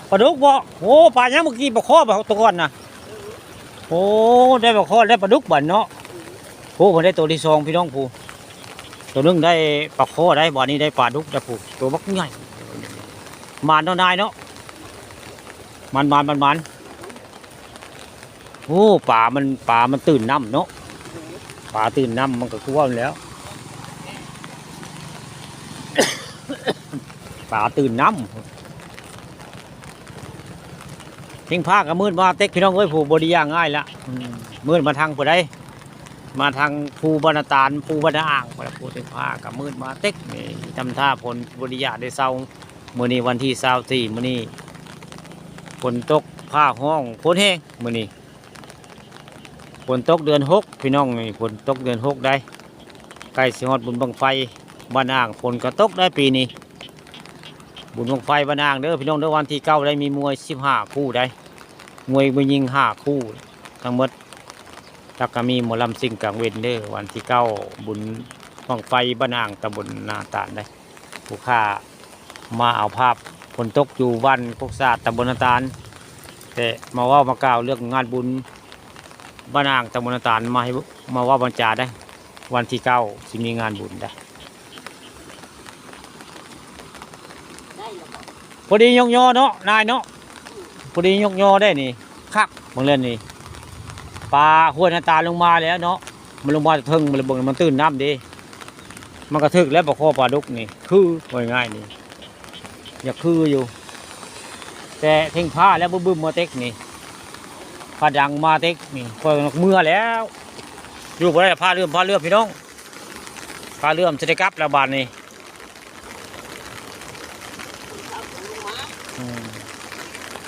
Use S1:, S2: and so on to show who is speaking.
S1: ปลาดุกบ่โอ้ปลายังเมื่อกี้ปลาข้อปลาตัวก่อนนะโอ้ได้ปลาข้อได้ปลาดุกบั่นเนาะโอ้ผมได้ตัวที่สองพี่น้องผู้ตัวนึงได้ปลาข้อได้บ่อนี้ได้ปลาดุกได้ผู้ตัวบักใหญ่มันเนาะนายเนาะมันโอ้ปลามันตื่นน้ำเนาะปลาตื่นน้ำมันก็คือว่าแล้วปลาตื่นน้ำเพ่งผ้ากับมืดมาเต็กพี่น้องเอ้ยผูบดีย่างง่ายละมืดมาทางผู้ใดมาทางภูบรรณตาลภูบรรณอ่างพระพูดถึงผ้ากับมืดมาเต็กนี่ทำท่าผลบริยาได้เศร้ามื้อนี้วันที่24มื้อนี้ฝนตกผ้าห้องฝนแห้งมื้อนี้ฝนตกเดือน6พี่น้องนี่ฝนตกเดือน6ได้ใกล้สิฮอดบุญบังไฟบ้านอ่างฝนก็ตกได้ปีนี้บุญบังไฟบ้านอ่างเด้อพี่น้องเด้อวันที่9ได้มีมวย15คู่ได้มวยยิง5คู่ทั้งหมดแล้วก็มีหมอลำซิ่งกลางเวนเด้อวันที่9บุญบังไฟบ้านอ่างตำบลนาตาลได้ผู้ค้ามาเอาภาพฝนตกอยู่วันพกษาตำบลนาตาลแต่มาว่ามากล่าวเรื่องงานบุญบ้านอ่างตำบลนาตาลมาว่าบรรจาได้วันที่9จะมีงานบุญได้พอดียกยอเนาะนายเนาะพอดียกยอได้นี่คักบางเล่นนี่ปลาหัวนาตาลงมาแล้วเนาะมันลงมาทึ่งมันเบิ่งมันตื่นน้ำดีมันกระทึกแล้วปลาคอปลาดุกนี่คือง่ายๆนี่อย่าคืออยู่แต่เท่งผ้าแล้วบึ้มมาเต็กนี่ผ้าดังมาเต็กนี่พอเมื่อแล้วอยู่บนได้ผ้าเลื่อมพี่น้องผ้าเลื่อมจะได้กลับแล้วบานนี่